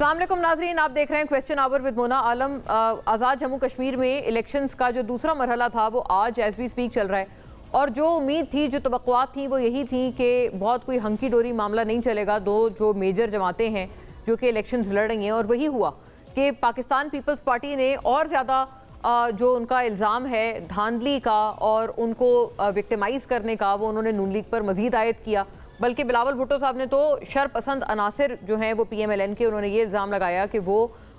अस्सलाम वालेकुम नाजरीन, आप देख रहे हैं क्वेश्चन आवर विद मोना आलम। आज़ाद जम्मू कश्मीर में इलेक्शंस का जो दूसरा मरहला था वो आज एज वी स्पीक चल रहा है और जो उम्मीद थी, जो तवक्कुआत थी वो यही थी कि बहुत कोई हंकी डोरी मामला नहीं चलेगा। दो जो मेजर जमातें हैं जो कि इलेक्शंस लड़ रही हैं और वही हुआ कि पाकिस्तान पीपल्स पार्टी ने और ज़्यादा जो उनका इल्ज़ाम है धांधली का और उनको विक्टिमाइज़ करने का वो उन्होंने नून लीग पर मज़ीद आयद किया। बल्कि बिलावल भुट्टो साहब ने तो शरपसंद अनासिर जो हैं वो PMLN के, उन्होंने ये इल्ज़ाम लगाया कि वो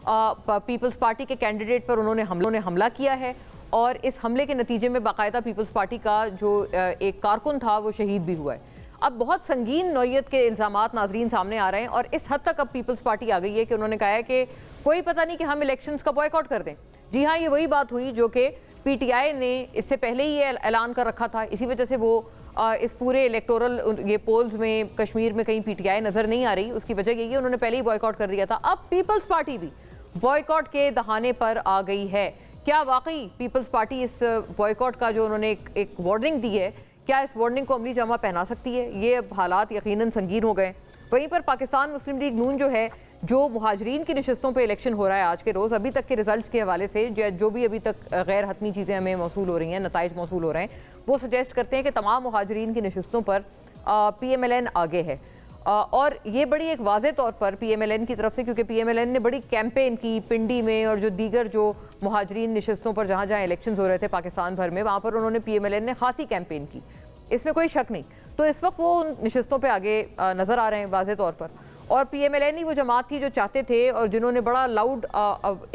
पीपल्स पार्टी के कैंडिडेट पर उन्होंने हमला किया है और इस हमले के नतीजे में बाकायदा पीपल्स पार्टी का जो एक कारकुन था वो शहीद भी हुआ है। अब बहुत संगीन नौयत के इल्ज़ामात नाजरीन सामने आ रहे हैं और इस हद तक अब पीपल्स पार्टी आ गई है कि उन्होंने कहा है कि कोई पता नहीं कि हम इलेक्शंस का बॉयकॉट कर दें। जी हाँ, ये वही बात हुई जो कि PTI ने इससे पहले ही ये ऐलान कर रखा था। इसी वजह से वो इस पूरे इलेक्टोरल ये पोल्स में कश्मीर में कहीं PTI नज़र नहीं आ रही। उसकी वजह यही है उन्होंने पहले ही बॉयकॉट कर दिया था। अब पीपल्स पार्टी भी बॉयकॉट के दहाने पर आ गई है। क्या वाकई पीपल्स पार्टी इस बॉयकॉट का जो उन्होंने एक वार्निंग दी है, क्या इस वार्निंग को अमली जामा पहना सकती है? ये अब हालात यकीनन संगीन हो गए। वहीं पर पाकिस्तान मुस्लिम लीग नून जो है, जो मुहाजरीन की नशस्तों पे इलेक्शन हो रहा है आज के रोज़, अभी तक के रिजल्ट्स के हवाले से जो भी अभी तक गैर हतमी चीज़ें हमें मौसूल हो रही हैं, नताइज मौसूल हो रहे हैं, वो सजेस्ट करते हैं कि तमाम मुहाजरीन की नशस्तों पर PMLN आगे है। और ये बड़ी एक वाज़े तौर पर PMLN की तरफ से, क्योंकि PMLN ने बड़ी कैंपेन की पिंडी में और जो दीगर जो मुहाजरीन नशस्तों पर जहाँ जहाँ इलेक्शन हो रहे थे पाकिस्तान भर में, वहाँ पर उन्होंने PMLN ने खासी कैंपेन की, इसमें कोई शक नहीं। तो इस वक्त वो उन नशस्तों पर आगे नज़र आ रहे हैं वाज़े तौर पर। और PMLN ही वो जमात थी जो चाहते थे और जिन्होंने बड़ा लाउड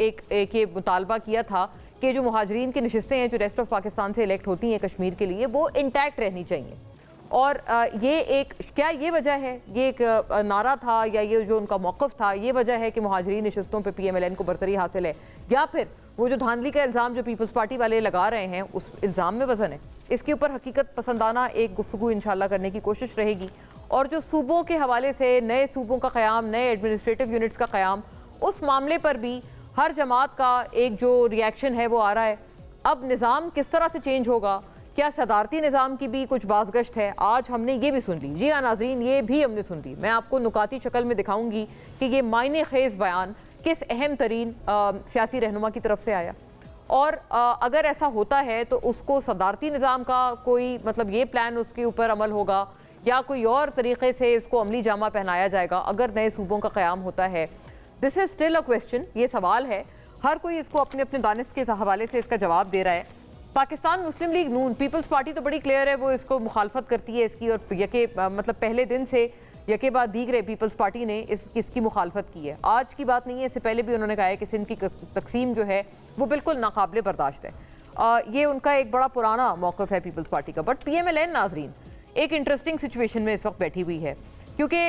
एक ये मुतालबा किया था कि जो मुहाजरीन की नशस्तें हैं जो रेस्ट ऑफ पाकिस्तान से इलेक्ट होती हैं कश्मीर के लिए, वो इंटैक्ट रहनी चाहिए। और ये एक, क्या ये वजह है, ये एक नारा था या ये जो उनका मौक़िफ़ था, ये वजह है कि मुहाजरीन नशस्तों पे PMLN को बरतरी हासिल है, या फिर वो जो धांधली का इल्ज़ाम जो पीपल्स पार्टी वाले लगा रहे हैं उस इल्ज़ाम में वज़न है? इसके ऊपर हकीकत पसंदाना एक गुफ्तगू इंशाल्लाह करने की कोशिश रहेगी। और जो सूबों के हवाले से नए सूबों का क़याम, नए एडमिनिस्ट्रेटिव यूनिट्स का क़याम, उस मामले पर भी हर जमात का एक जो रिएक्शन है वो आ रहा है। अब निज़ाम किस तरह से चेंज होगा, क्या सदारती निज़ाम की भी कुछ बाज़गश्त है? आज हमने ये भी सुन ली। जी हाँ नाज़रीन, ये भी हमने सुन ली। मैं आपको नुकाती शक्ल में दिखाऊंगी कि ये मायने खेज़ बयान किस अहम तरीन सियासी रहनुमा की तरफ से आया और अगर ऐसा होता है तो उसको सदारती निज़ाम का कोई मतलब ये प्लान उसके ऊपर अमल होगा या कोई और तरीके से इसको अमली जामा पहनाया जाएगा अगर नए सूबों का क़याम होता है? This is still a question, ये सवाल है। हर कोई इसको अपने अपने दानिश के हवाले से इसका जवाब दे रहा है। पाकिस्तान मुस्लिम लीग नून, पीपल्स पार्टी तो बड़ी क्लियर है, वो इसको मुखालफत करती है इसकी, और यके मतलब पहले दिन से यके बाद दीगरे पीपल्स पार्टी ने इसकी मुखालफत की है। आज की बात नहीं है, इससे पहले भी उन्होंने कहा है कि सिंध की तकसीम जो है वो बिल्कुल नाकाबिले बर्दाश्त है। ये उनका एक बड़ा पुराना मौक़िफ़ है पीपल्स पार्टी का। बट PMLN नाजरीन एक इंटरेस्टिंग सिचुएशन में इस वक्त बैठी हुई है, क्योंकि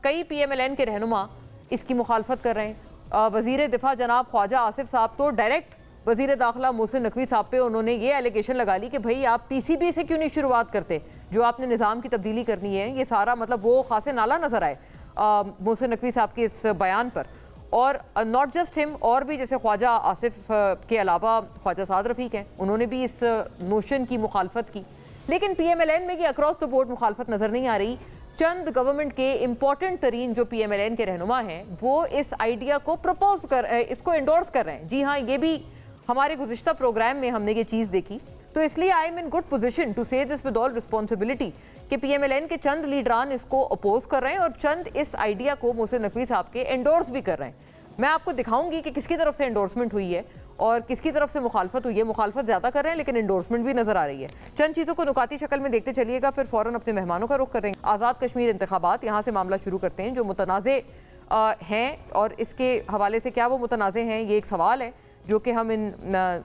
कई PMLN के रहनुमा इसकी मुखालफत कर रहे हैं। वज़ीर दिफा जनाब ख्वाजा आसिफ साहब तो डायरेक्ट वज़ीर दाखिला मोहसिन नकवी साहब पे उन्होंने ये एलिगेशन लगा ली कि भाई आप PCB से क्यों नहीं शुरुआत करते, जो आपने निज़ाम की तब्दीली करनी है। ये सारा मतलब वो खासे नाला नज़र आए मोहसिन नकवी साहब के इस बयान पर। और नॉट जस्ट हिम, और भी जैसे ख्वाजा आसिफ के अलावा ख्वाजा साद रफ़ीक हैं, उन्होंने भी इस नोशन की मुखालफत की। लेकिन PMLN में कि अक्रॉस द बोर्ड मुखालफत नज़र नहीं आ रही। चंद गवर्नमेंट के इंपॉर्टेंट तरीन जो PMLN के रहनुमा हैं वो इस आइडिया को प्रपोज इसको इंडोर्स कर रहे हैं। जी हाँ, ये भी हमारे गुज़िश्ता प्रोग्राम में हमने ये चीज़ देखी, तो इसलिए I am in good position to say this with all responsibility कि PMLN के चंद लीडरान इसको अपोज कर रहे हैं और चंद इस आइडिया को मोहसिन नकवी साहब के एंडोर्स भी कर रहे हैं। मैं आपको दिखाऊंगी कि किसकी तरफ से एंडोर्समेंट हुई है और किसकी तरफ से मुखालफत हुई है। मुखालफत ज़्यादा कर रहे हैं लेकिन एंडोर्समेंट भी नज़र आ रही है। चंद चीज़ों को नुकाती शक्ल में देखते चलिएगा, फिर फ़ौरन अपने मेहमानों का रुख करेंगे। आज़ाद कश्मीर इंतखाबात, यहाँ से मामला शुरू करते हैं, जो मुतनाज़े हैं और इसके हवाले से क्या वो मुतनाज़े हैं, ये एक सवाल है जो कि हम इन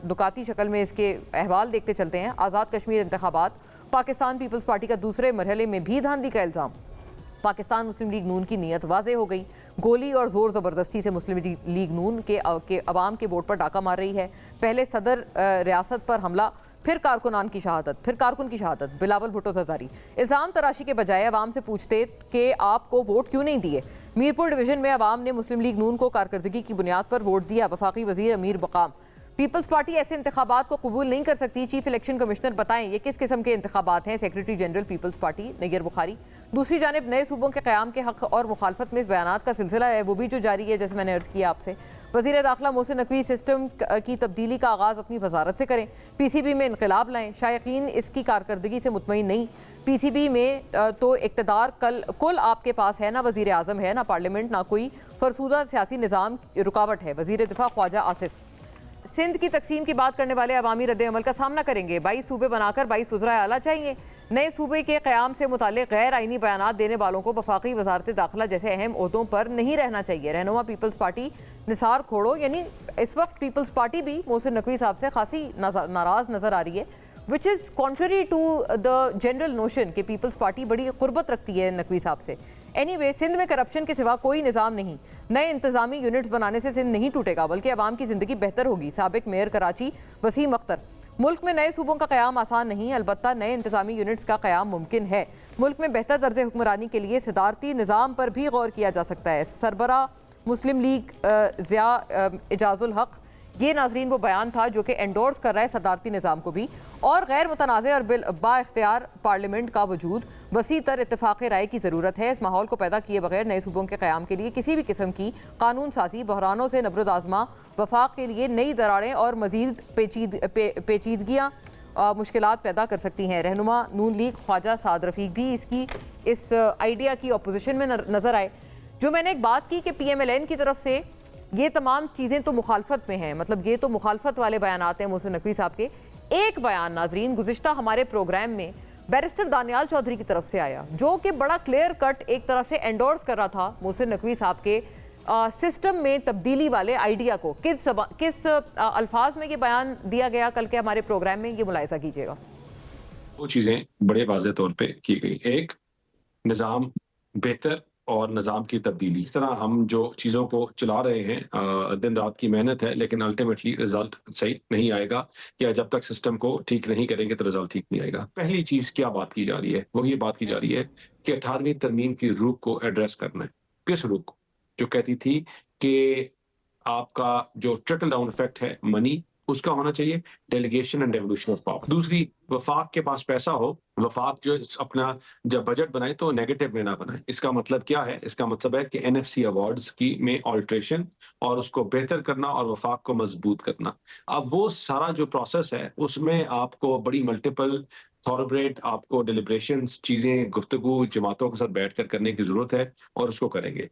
नुकाती शक्ल में इसके अहवाल देखते चलते हैं। आज़ाद कश्मीर इंतखाबात, पाकिस्तान पीपल्स पार्टी का दूसरे मरहले में भी धांधली का इल्ज़ाम। पाकिस्तान मुस्लिम लीग नून की नीयत वाज़े हो गई। गोली और ज़ोर ज़बरदस्ती से मुस्लिम लीग नून के अवाम के वोट पर डाका मार रही है। पहले सदर रियासत पर हमला, फिर कारकुनान की शहादत, फिर कारकुन की शहादत। बिलावल भुट्टो जरदारी इल्ज़ाम तराशी के बजाय अवाम से पूछते कि आपको वोट क्यों नहीं दिए। मीरपुर डिवीज़न में अवाम ने मुस्लिम लीग नून को कारकर्दगी की बुनियाद पर वोट दिया। वफाकी वज़ीर अमीर मकाम पीपल्स पार्टी ऐसे इंतखाबात को कबूल नहीं कर सकती। चीफ इलेक्शन कमिश्नर बताएं ये किस किस्म के इंतखाबात हैं। Secretary general Peoples Party Nayyar Bukhari. दूसरी जानिब नए सूबों के क़याम के हक़ और मुखालफत में इस बयानात का सिलसिला है वो भी जो जारी है, जैसे मैंने अर्ज़ किया आपसे। वज़ीर दाखिला मोहसिन नकवी सिस्टम की तब्दीली का आगाज़ अपनी वजारत से करें। PCB में इनकलाब लाएँ। शायकीन इसकी कारकर्दगी से मुतमईन नहीं। PCB में तो इक़्तिदार कुल आपके पास है, ना वज़ीर आज़म है, ना पार्लियामेंट, ना कोई फरसूदा सियासी निज़ाम रुकावट है। वज़ीर दिफा ख्वाजा आसिफ। सिंध की तकसीम की बात करने वाले अवामी रद्द अमल का सामना करेंगे। 22 सूबे बनाकर 22 वज़रा आला चाहिए। नए सूबे के क़याम से मुताल्लिक़ गैर आइनी बयानात देने वालों को वफाकी वजारत दाखिला जैसे अहम ओहदों पर नहीं रहना चाहिए। रहनुमा पीपल्स पार्टी निसार खोड़ो, यानी इस वक्त पीपल्स पार्टी भी मोहसिन नकवी साहब से खासी नाराज़ नज़र आ रही है, which is contrary to the general notion कि पीपल्स पार्टी बड़ी क़ुर्बत रखती है नकवी साहब से। एनीवे, सिंध में करप्शन के सिवा कोई निज़ाम नहीं। नए इंतज़ामी यूनिट्स बनाने से सिंध नहीं टूटेगा बल्कि आवाम की ज़िंदगी बेहतर होगी। साबिक मेयर कराची वसीम अख्तर। मुल्क में नए सूबों का क़याम आसान नहीं, अलबत्ता नए इंतज़ामी यूनिट्स का क़याम मुमकिन है। मुल्क में बेहतर तर्ज हुक्मरानी के लिए सदारती निज़ाम पर भी गौर किया जा सकता है। सरबरा मुस्लिम लीग ज़िया एजाजुल हक, ये नाजरीन वो बयान था जो कि एंडोर्स कर रहा है सदारती निज़ाम को भी, और गैर मुतनाज़ और बिल बाख्तियार पार्लियामेंट का वजूद, वसी तर इत्तेफाक राय की ज़रूरत है। इस माहौल को पैदा किए बगैर नए सूबों के क़याम के लिए किसी भी किस्म की कानून साजी बहरानों से नबरद आज़मा वफाक के लिए नई दरारें और मज़ीद पेचीदगियाँ मुश्किलात पैदा कर सकती हैं। रहनुमा नून लीग ख्वाजा साद रफ़ीक भी इस आइडिया की अपोजिशन में नज़र आए। जो मैंने एक बात की कि PMLN की तरफ से ये तमाम चीज़ें तो मुखालफत में हैं, मतलब ये तो मुखालफत वाले बयानात हैं मोहसिन नकवी साहब के। एक बयान नाजरीन गुज़िश्ता हमारे प्रोग्राम में बैरिस्टर दानियाल चौधरी की तरफ से आया, जो कि बड़ा क्लियर कट एक तरह से एंडोर्स कर रहा था मोहसिन नकवी साहब के सिस्टम में तब्दीली वाले आइडिया को। किस अल्फाज में ये बयान दिया गया कल के हमारे प्रोग्राम में, ये मुलाहिज़ा कीजिएगा। वो चीज़ें बड़े वाज़े तौर पे की गई। एक, निज़ाम बेहतर और निज़ाम की तब्दीली। इस तरह हम जो चीज़ों को चला रहे हैं, दिन रात की मेहनत है, लेकिन अल्टीमेटली रिजल्ट सही नहीं आएगा, या जब तक सिस्टम को ठीक नहीं करेंगे तो रिजल्ट ठीक नहीं आएगा। पहली चीज़ क्या बात की जा रही है, वो ये बात की जा रही है कि 18वीं तरमीम की रूह को एड्रेस करना है। किस रूह को? जो कहती थी कि आपका जो ट्रिकल डाउन इफेक्ट है मनी, उसका होना चाहिए, delegation and devolution of power. दूसरी, वफाक के पास पैसा हो, वफाक जो अपना जब बजट बनाए तो नेगेटिव में ना बनाए। इसका मतलब क्या है? इसका मतलब है कि NFC अवार्ड्स की में ऑल्ट्रेशन और उसको बेहतर करना और वफाक को मजबूत करना। अब वो सारा जो प्रोसेस है उसमें आपको बड़ी मल्टीपल थॉरब्रेट, आपको डिलिब्रेशंस, चीजें, गुफ्तगू जमातों के साथ बैठकर करने की जरूरत है और उसको करेंगे।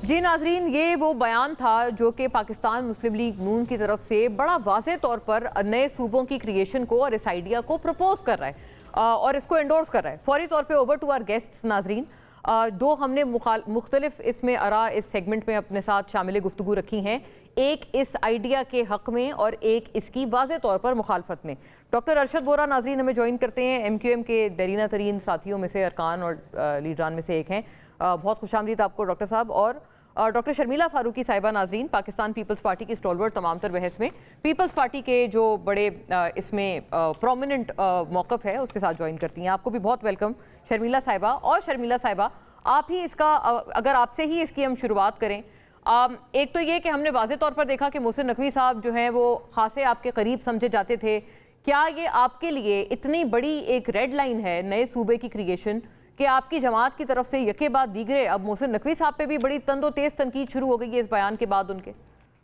जी नाजरीन, ये वो बयान था जो कि पाकिस्तान मुस्लिम लीग नून की तरफ से बड़ा वाज़े तौर पर नए सूबों की क्रिएशन को और इस आइडिया को प्रपोज कर रहा है और इसको एंडोर्स कर रहा है। फौरी तौर पे ओवर टू आवर गेस्ट्स नाजरीन। दो हमने मुख्तलिफ इसमें आरा इस सेगमेंट में अपने साथ शामिल गुफ्तगू रखी हैं, एक इस आइडिया के हक़ में और एक इसकी वाज़े तौर पर मुखालफत में। डॉक्टर अरशद वोरा नाजरीन हमें ज्वाइन करते हैं, MQM के दरीना तरीन साथियों में से, अरकान और लीडरान में से एक हैं। बहुत खुशामदीद आपको डॉक्टर साहब। और डॉक्टर शर्मिला फारूकी साहिबा नाजरीन, पाकिस्तान पीपल्स पार्टी की स्टॉलवर्ड तमाम तर बहस में, पीपल्स पार्टी के जो बड़े इसमें प्रोमिनेंट मौक़िफ़ है उसके साथ ज्वाइन करती हैं। आपको भी बहुत वेलकम शर्मिला साहिबा। और शर्मिला साहिबा, आप ही इसका अगर आपसे ही इसकी हम शुरुआत करें, एक तो ये कि हमने वाज़े तौर पर देखा कि मोहसिन नकवी साहब जो हैं वो खासे आपके करीब समझे जाते थे। क्या ये आपके लिए इतनी बड़ी एक रेड लाइन है नए सूबे की क्रिएशन कि आपकी जमात की तरफ से यके बाद दीगरे अब मोहसिन नकवी साहब पे भी बड़ी तंदो तेज तनकीद शुरू हो गई है इस बयान के बाद उनके?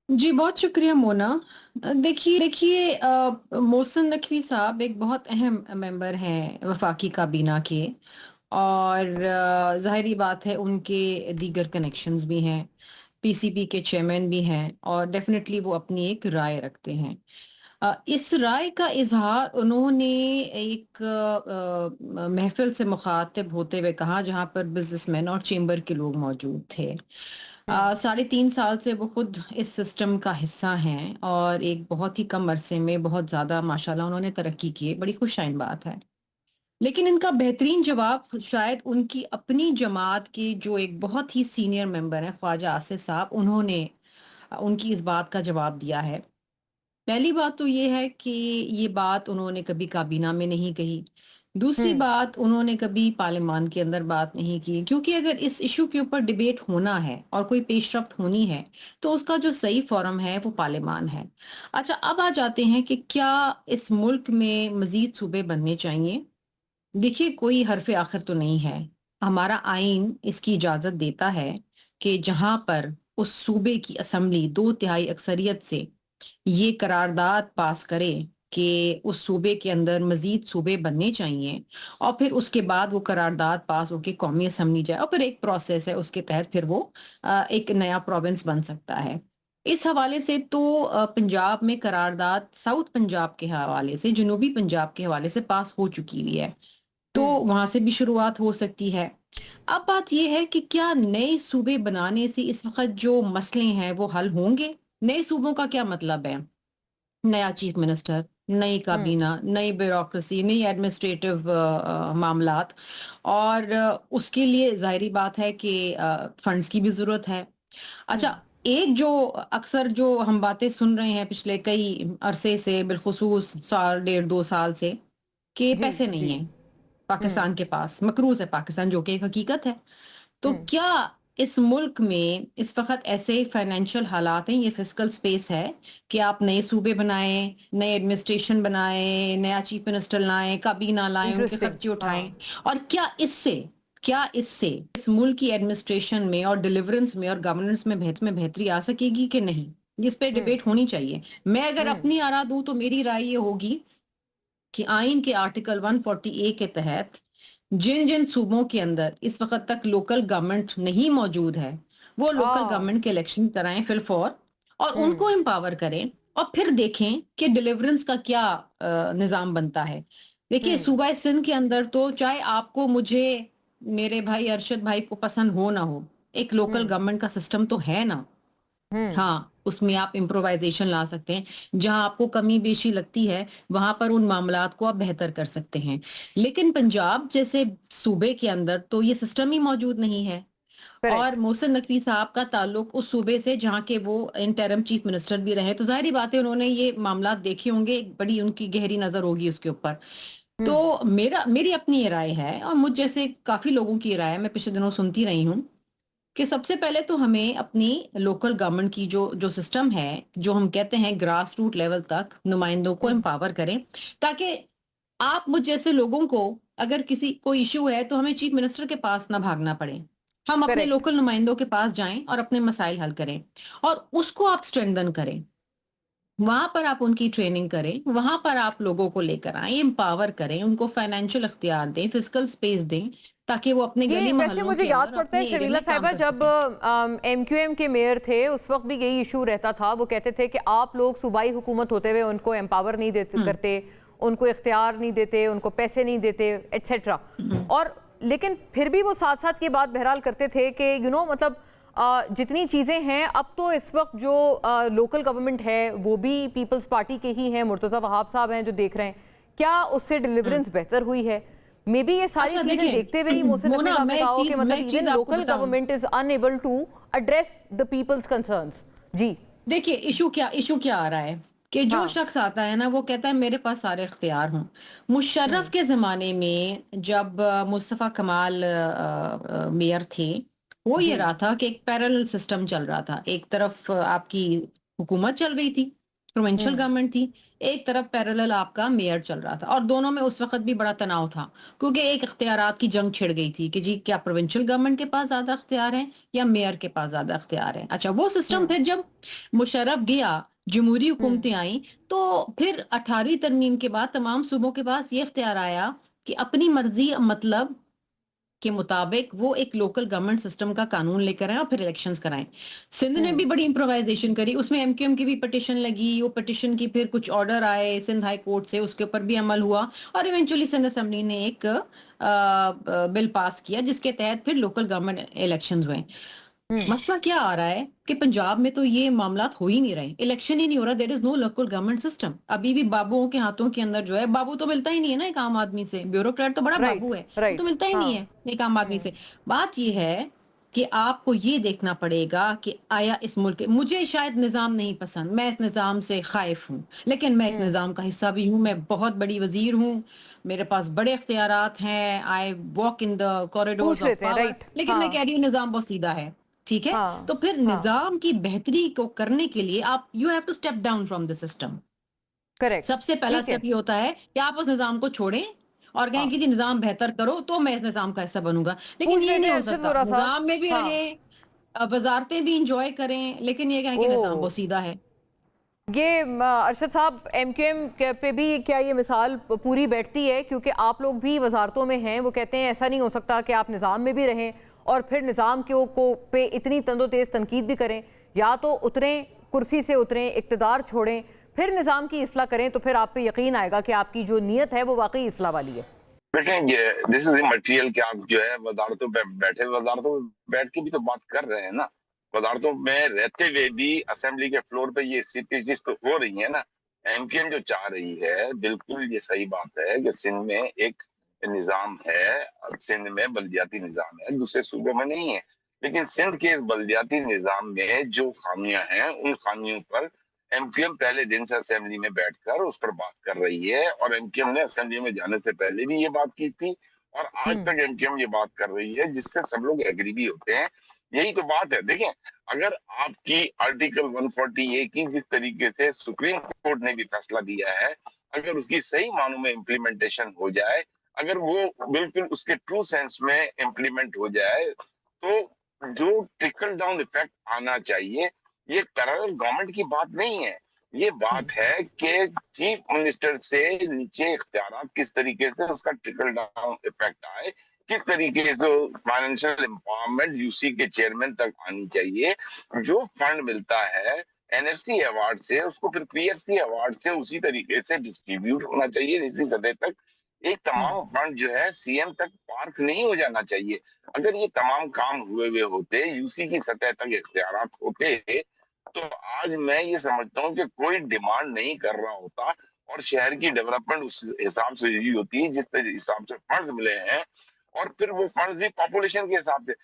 जी, बहुत शुक्रिया मोना। देखिए मोहसिन नकवी साहब एक बहुत अहम मेंबर हैं वफाकी काबीना के, और ज़ाहिरी बात है उनके दीगर कनेक्शंस भी हैं, PCP के चेयरमैन भी हैं, और डेफिनेटली वो अपनी एक राय रखते हैं। इस राय का इजहार उन्होंने एक महफिल से मुखातिब होते हुए कहा जहां पर बिजनेसमैन और चेंबर के लोग मौजूद थे। 3.5 साल से वो खुद इस सिस्टम का हिस्सा हैं और एक बहुत ही कम अरसे में बहुत ज़्यादा माशाल्लाह उन्होंने तरक्की की है, बड़ी खुशाइन बात है। लेकिन इनका बेहतरीन जवाब शायद उनकी अपनी जमात के जो एक बहुत ही सीनियर मेंबर हैं ख्वाजा आसिफ साहब, उन्होंने उनकी इस बात का जवाब दिया है। पहली बात तो ये है कि ये बात उन्होंने कभी काबीना में नहीं कही, दूसरी बात, उन्होंने कभी पार्लियामान के अंदर बात नहीं की, क्योंकि अगर इस इशू के ऊपर डिबेट होना है और कोई पेशरफ्त होनी है तो उसका जो सही फोरम है वो पार्लियामान है। अच्छा, अब आ जाते हैं कि क्या इस मुल्क में मजीद सूबे बनने चाहिए। देखिए, कोई हरफ आखिर तो नहीं है। हमारा आइन इसकी इजाजत देता है कि जहां पर उस सूबे की असेंबली 2/3 अक्सरियत से ये करारदाद पास करे कि उस सूबे के अंदर मजीद सूबे बनने चाहिए, और फिर उसके बाद वो करारदाद पास होके कौमी असेंबली जाए, और फिर एक प्रोसेस है, उसके तहत फिर वो एक नया प्रोविंस बन सकता है। इस हवाले से तो पंजाब में करारदाद साउथ पंजाब के हवाले से, जनूबी पंजाब के हवाले से पास हो चुकी हुई है, तो वहां से भी शुरुआत हो सकती है। अब बात यह है कि क्या नए सूबे बनाने से इस वक्त जो मसले हैं वो हल होंगे। नए सूबों का क्या मतलब है? नया चीफ मिनिस्टर, नई काबीना, नई ब्यूरोक्रेसी, नई एडमिनिस्ट्रेटिव मामलात, और उसके लिए जाहिर बात है कि फंड्स की भी जरूरत है। अच्छा, एक जो अक्सर जो हम बातें सुन रहे हैं पिछले कई अरसे से, बिलखुसूस साल, 1.5-2 साल से, कि जी पैसे नहीं जी। है पाकिस्तान के पास, मकरूज है पाकिस्तान, जो कि एक हकीकत है। तो क्या इस मुल्क में इस वक्त ऐसे फाइनेंशियल हालात हैं, ये फिस्कल स्पेस है कि आप नए सूबे बनाएं, नए एडमिनिस्ट्रेशन बनाएं, नया चीफ मिनिस्टर लाएं, काबीना लाएं, उनके इंटरेस्टिंग। खर्चे हाँ। उठाएं, और क्या इससे इस मुल्क की एडमिनिस्ट्रेशन में और डिलीवरेंस में और गवर्नेंस में बेहतरी आ सकेगी कि नहीं? इस पे डिबेट होनी चाहिए। मैं अगर अपनी आरा दूं तो मेरी राय ये होगी कि आइन के आर्टिकल 140A के तहत जिन जिन सूबों के अंदर इस वक्त तक लोकल गवर्नमेंट नहीं मौजूद है, वो लोकल आ गवर्नमेंट के इलेक्शन कराएं फिलफौर, और उनको एम्पावर करें, और फिर देखें कि डिलीवरेंस का क्या निजाम बनता है। देखिए, सूबा सिंध के अंदर तो चाहे आपको, मुझे, मेरे भाई अरशद भाई को पसंद हो ना हो, एक लोकल गवर्नमेंट का सिस्टम तो है ना। हाँ, उसमें आप इम्प्रोवाइजेशन ला सकते हैं, जहां आपको कमी बेशी लगती है वहां पर उन मामलात को आप बेहतर कर सकते हैं। लेकिन पंजाब जैसे सूबे के अंदर तो ये सिस्टम ही मौजूद नहीं है। और करेक्ट। मोहसिन नकवी साहब का ताल्लुक उस सूबे से जहां के वो इंटरम चीफ मिनिस्टर भी रहे, तो जाहिर बात है उन्होंने ये मामलात देखे होंगे, एक बड़ी उनकी गहरी नजर होगी उसके ऊपर। तो मेरी अपनी ये राय है, और मुझ जैसे काफी लोगों की राय है, मैं पिछले दिनों सुनती रही हूँ, कि सबसे पहले तो हमें अपनी लोकल गवर्नमेंट की जो जो सिस्टम है, जो हम कहते हैं ग्रास रूट लेवल तक नुमाइंदों को एम्पावर करें, ताकि आप मुझ जैसे लोगों को अगर किसी कोई इशू है तो हमें चीफ मिनिस्टर के पास ना भागना पड़े, हम अपने करेक्ट। लोकल नुमाइंदों के पास जाएं और अपने मसाइल हल करें, और उसको आप स्ट्रेंथन करें, वहां पर आप उनकी ट्रेनिंग करें, वहां पर आप लोगों को लेकर आए, एम्पावर करें, उनको फाइनेंशियल इख्तियार दें, फिजिकल स्पेस दें, ताकि वो अपने ये गली वैसे मोहल्लों मुझे के याद अंदर पड़ता है अपने एरिया शर्मिला में काम साहिबा, कर जब सकें। एमक्यूएम के मेयर थे उस वक्त भी यही इशू रहता था। वो कहते थे कि आप लोग सूबाई हुकूमत होते हुए उनको एम्पावर नहीं देते हम्म। करते, उनको इख्तियार नहीं देते, उनको पैसे नहीं देते, एट्सेट्रा। और लेकिन फिर भी वो साथ साथ ये बात बहरहाल करते थे कि मतलब जितनी चीज़ें हैं अब तो इस वक्त जो लोकल गवर्नमेंट है वो भी पीपल्स पार्टी के ही हैं, मुर्तज़ा वहाब साहब हैं जो देख रहे हैं, क्या उससे डिलीवरेंस बेहतर हुई है? मे बी ये सारी अच्छा, चीजें देखिए देखते हुए ही मोहसिन नकवी मोना, साहब ने कहा हो कि मैं मतलब एक इवन चीज आपको लोकल बताऊं। Government is unable to address the people's concerns. जी। देखिए, इशू क्या आ रहा है कि जो हाँ। शख्स आता है ना, वो कहता है मेरे पास सारे इख्तियार हों। मुशर्रफ के जमाने में जब मुस्तफा कमाल मेयर थे, वो ये जी। रहा था कि एक पैरेलल सिस्टम चल रहा था। एक तरफ आपकी हुकूमत चल रही थी, प्रोविंशियल गवर्नमेंट थी, एक तरफ पैरेलल आपका मेयर चल रहा था, और दोनों में उस वक्त भी बड़ा तनाव था, क्योंकि एक इख्तियारात की जंग छिड़ गई थी कि जी क्या प्रोविंशियल गवर्नमेंट के पास ज्यादा इख्तियार हैं या मेयर के पास ज्यादा इख्तियार हैं। अच्छा, वो सिस्टम फिर जब मुशर्रफ गया, जमहूरी हुकूमतें आई, तो फिर 18वीं तरमीम के बाद तमाम सूबों के पास ये इख्तियार आया कि अपनी मर्जी मतलब के मुताबिक वो एक लोकल गवर्नमेंट सिस्टम का कानून लेकर आए और फिर इलेक्शंस कराएं। सिंध ने भी बड़ी इंप्रोवाइजेशन करी, उसमें एमक्यूएम की भी पिटिशन लगी, वो पिटिशन की फिर कुछ ऑर्डर आए सिंध हाई कोर्ट से, उसके ऊपर भी अमल हुआ, और इवेंचुअली सिंध असेंबली ने एक बिल पास किया जिसके तहत फिर लोकल गवर्नमेंट इलेक्शंस हुए। मसला क्या आ रहा है कि पंजाब में तो ये मामलात हो ही नहीं रहे, इलेक्शन ही नहीं हो रहा, there is no local government system. अभी भी बाबुओं के हाथों के अंदर जो है, बाबू तो मिलता ही नहीं है ना एक आम आदमी से, ब्यूरोक्रेट तो बड़ा राइट। बाबू है, वो तो राइट। मिलता ही हाँ। नहीं है एक आम आदमी से। बात ये है कि आपको ये देखना पड़ेगा कि आया इस मुल्क मुझे शायद निज़ाम नहीं पसंद, मैं इस निज़ाम से ख़ाइफ़ हूँ, लेकिन मैं इस निज़ाम का हिस्सा भी हूँ, मैं बहुत बड़ी वज़ीर हूँ, मेरे पास बड़े इख्तियारात हैं, I walk in the corridors पूछ ऑफ लेते हैं, पावर, राइट? लेकिन मैं हाँ, कह रही हूँ निज़ाम बहुत सीधा है, ठीक है? हाँ, तो फिर हाँ, निज़ाम की बेहतरी को करने के लिए आप you have to step down from the system. Correct, सबसे पहला ठीक है। स्टेप ये होता है कि आप उस निज़ाम को छोड़ें और कहें हाँ, कि जी निज़ाम बेहतर करो तो मैं इस निज़ाम का हिस्सा बनूँगा। लेकिन पूछ ये लेते नहीं हैं हो अरशद सकता। वोरा साहब। निज़ाम में भी हाँ, रहें वज़ारतें भी एन्जॉय करें, लेकिन ये कहें कि निज़ाम ओह! बहुत सीधा है। ये अरशद साहब एमक्यूएम पे भी क्या ये मिसाल पूरी बैठती है? क्योंकि आप लोग भी वजारतों में हैं, वो कहते हैं ऐसा नहीं हो सकता कि आप निज़ाम में भी रहें और फिर निज़ाम को पे इतनी तंदो-तेज़ तनकीद भी करें। या तो उतरें, कुर्सी से उतरें, इक़्तिदार छोड़ें, फिर निज़ाम की इस्लाह करें, तो फिर आप पे यकीन आएगा कि आपकी जो नीयत है वो वाक़ई इस्लाह वाली है। देखें ये दिस इज मटेरियल कि आप जो है वजारतों पे बैठे वजारतों में बैठ के भी तो बात कर रहे हैं ना। वजारतों में रहते हुए भी असेंबली के फ्लोर पे ये चीज तो हो रही है ना। एमकेएम जो चाह रही है बिल्कुल ये सही बात है कि सिंध में एक निजाम है, सिंध में बल्दियाती निजाम है, दूसरे सूबों में नहीं है। लेकिन सिंध के इस बल्दियाती निजाम में जो खामियां हैं उन खामियों पर एमक्यूएम पहले दिन से असेंबली में बैठकर उस पर बात कर रही है और एमक्यूएम ने असेंबली में जाने से पहले भी ये बात की थी और आज हुँ, तक एमक्यूएम ये बात कर रही है जिससे सब लोग एग्री भी होते हैं। यही तो बात है। देखें, अगर आपकी आर्टिकल 140A की जिस तरीके से सुप्रीम कोर्ट ने भी फैसला दिया है, अगर उसकी सही मानों में इम्प्लीमेंटेशन हो जाए, अगर वो बिल्कुल उसके ट्रू सेंस में इम्प्लीमेंट हो जाए, तो जो ट्रिकल डाउन इफेक्ट आना चाहिए, ये पैरेलल गवर्नमेंट की बात नहीं है। ये हुँ, बात है कि चीफ मिनिस्टर से नीचे इख्तियारात किस तरीके से उसका ट्रिकल डाउन इफेक्ट आए, किस तरीके से फाइनेंशियल एम्पावरमेंट यूसी के चेयरमैन तक आनी चाहिए। जो फंड मिलता है एनएफसी अवार्ड से उसको फिर पीएफसी अवार्ड से उसी तरीके से डिस्ट्रीब्यूट होना चाहिए निचली सतह तक। एक हुँ, तमाम फंड जो है सीएम तक पार्क नहीं हो जाना चाहिए। अगर ये तमाम काम हुए हुए होते, यूसी की सतह तक इख्तियारात होते, तो आज मैं ये समझता हूँ कि कोई डिमांड नहीं कर रहा होता और शहर की डेवलपमेंट उस हिसाब से हुई होती है जिस हिसाब से फंड्स मिले हैं और फिर वो फंड्स भी पॉपुलेशन के हिसाब से।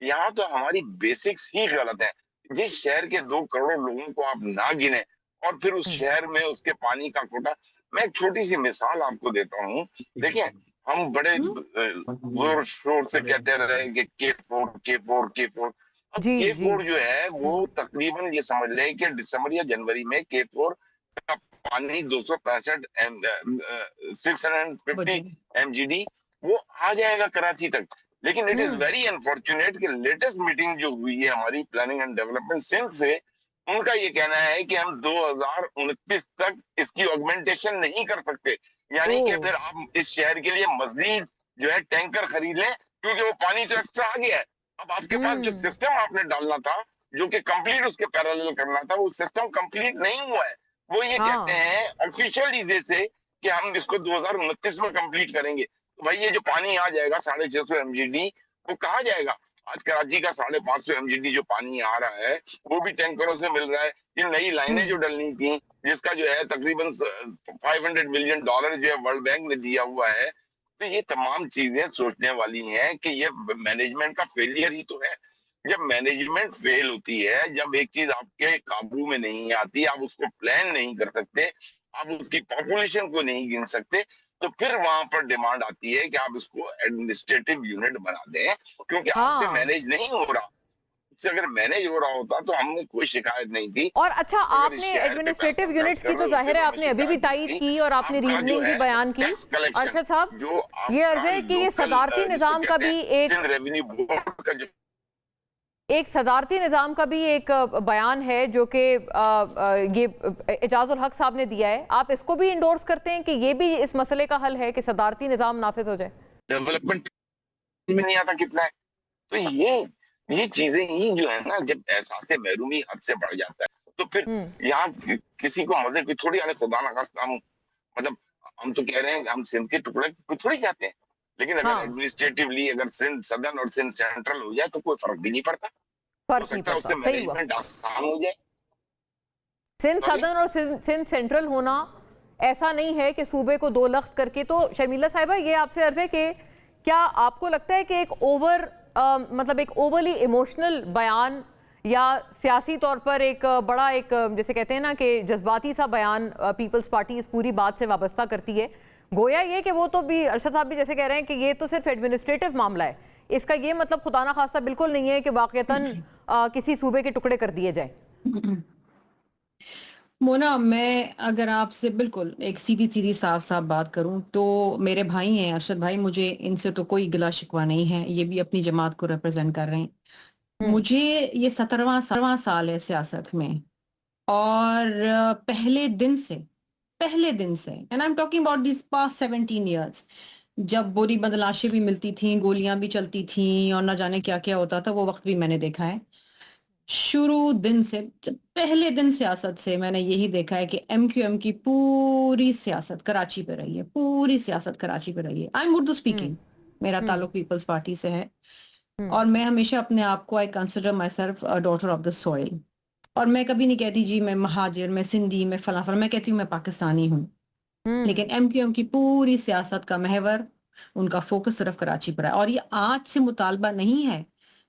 यहाँ तो हमारी बेसिक्स ही गलत है। जिस शहर के 2 करोड़ लोगों को आप ना गिने और फिर उस हुँ, शहर में उसके पानी का कोटा। मैं एक छोटी सी मिसाल आपको देता हूँ। देखिए, हम बड़े हुँ, जोर शोर से कहते रहे कि के4 अब जी, के जी। फोर जो है वो हुँ, तकरीबन ये समझ लें कि दिसंबर या जनवरी में के4 का पानी 265 650 बजट एमजीडी वो आ जाएगा कराची तक। लेकिन it is hmm, very unfortunate कि लेटेस्ट मीटिंग जो हुई है हमारी प्लानिंग एंड डेवलपमेंट सिंध से, उनका ये कहना है कि हम 2029 तक इसकी ऑगमेंटेशन नहीं कर सकते। यानी कि ओह! फिर आप इस शहर के लिए मजीद जो है टैंकर खरीद लें क्योंकि वो पानी तो एक्स्ट्रा आ गया है। अब आपके पास जो हुँ, सिस्टम आपने डालना था, जो कि कंप्लीट उसके पैरेलल करना था, वो सिस्टम कंप्लीट नहीं हुआ है। वो ये कहते हाँ, हैं ऑफिशियल इधे से कि हम इसको 2029 में कंप्लीट करेंगे। तो भाई ये जो पानी आ जाएगा 650 एमजीडी, वो कहाँ जाएगा? आज कराची का 550 एमजीडी जो पानी आ रहा है, वो भी टैंकरों से मिल रहा है। ये नई लाइनें हुँ, जो डलनी थी, जिसका जो है तकरीबन $500 मिलियन जो है वर्ल्ड बैंक ने दिया हुआ है। तो ये तमाम चीजें सोचने वाली हैं कि ये मैनेजमेंट का फेलियर ही तो है। जब मैनेजमेंट फेल होती है, जब एक चीज आपके काबू में नहीं आती, आप उसको प्लान नहीं कर सकते, आप उसकी पॉपुलेशन को नहीं गिन सकते, तो फिर वहां पर डिमांड आती है कि आप इसको एडमिनिस्ट्रेटिव यूनिट बना दें क्योंकि आपसे हाँ। मैनेज नहीं हो रहा। इससे अगर मैनेज हो रहा होता तो हमने कोई शिकायत नहीं थी। और अच्छा, अगर इस आपने शहर पे पैसा एडमिनिस्ट्रेटिव खर्च यूनिट्स कर की तो रहे होते ज़ाहिर है तो हमें आपने अभी भी शिकायत नहीं तायीद थी। की और आपने आपका जो रीजनिंग भी है बयान की। टैक्स कलेक्शन अरशद साहब, जो ये अर्ज आपका है कि ये लोकल सदारती जिसको निज़ाम का कहते भी हैं एक सिंध रेवेन्यू बोर्ड का जो एक सदारती निज़ाम का भी एक बयान है जो कि ये एजाजुल हक साहब ने दिया है। आप इसको भी इंडोर्स करते हैं कि ये भी इस मसले का हल है कि सदारती निज़ाम नाफिज हो जाए? डेवलपमेंट में नहीं आता कितना है। तो ये चीजें ही जो है ना, जब एहसास महरूमी हद से बढ़ जाता है तो फिर हुँ, यहाँ किसी को मजे की थोड़ी आने, खुदा ना खास्ता हम मतलब हम तो कह रहे हैं कि हम सिंध के टुकड़े को थोड़ी चाहते हैं। लेकिन अगर हाँ, एडमिनिस्ट्रेटिवली अगर सिंध सदर्न और सिंध सेंट्रल हो जाए तो कोई फर्क भी नहीं पड़ता। हो फ़र्क नहीं सकता है पड़ता, उससे सही हुआ। मैनेजमेंट आसान हो जाए। सिंध सॉरी, सदर्न और सिंध सेंट्रल होना ऐसा नहीं है कि सूबे को दो लख्त करके। तो शर्मिला साहिबा, ये आपसे अर्ज है कि क्या आपको लगता है कि एक ओवर मतलब एक ओवरली इमोशनल बयान या सियासी तौर पर एक बड़ा एक जैसे कहते हैं ना कि जज्बाती सा बयान पीपल्स पार्टी इस पूरी बात से वाबस्ता करती है? गोया ये कि वो तो भी अरशद साहब भी जैसे कह रहे हैं कि ये तो सिर्फ एडमिनिस्ट्रेटिव मामला है, इसका ये मतलब खुदा ना खास्ता बिल्कुल नहीं है कि वाकईतन किसी सूबे के टुकड़े कर दिए जाए। मोना, मैं अगर आपसे बिल्कुल एक सीधी-सीधी साफ-साफ बात करूँ तो मेरे भाई हैं अरशद भाई, मुझे इनसे तो कोई गिला शिकवा नहीं है, ये भी अपनी जमात को रिप्रेज़ेंट कर रहे हैं। मुझे ये 17वां साल है सियासत में और पहले दिन से and I am talking about this past 17 years, जब बुरी बदमाशी भी मिलती थी, गोलियां भी चलती थी और ना जाने क्या-क्या होता था, वो वक्त भी मैंने देखा है। शुरू दिन से, पहले दिन सियासत से मैंने यही देखा है कि एमक्यूएम की पूरी सियासत कराची पे रही है, पूरी सियासत कराची पे रही है। आई एम उर्दू स्पीकिंग, मेरा ताल्लुक पीपल्स पार्टी से है और मैं हमेशा अपने आप को I consider my self daughter of the soil. और मैं कभी नहीं कहती जी मैं महाजिर, मैं सिंधी, मैं फला फला, मैं कहती हूँ मैं पाकिस्तानी हूँ। लेकिन एमक्यूएम की पूरी सियासत का महवर, उनका फोकस सिर्फ कराची पर है और ये आज से मुतालबा नहीं है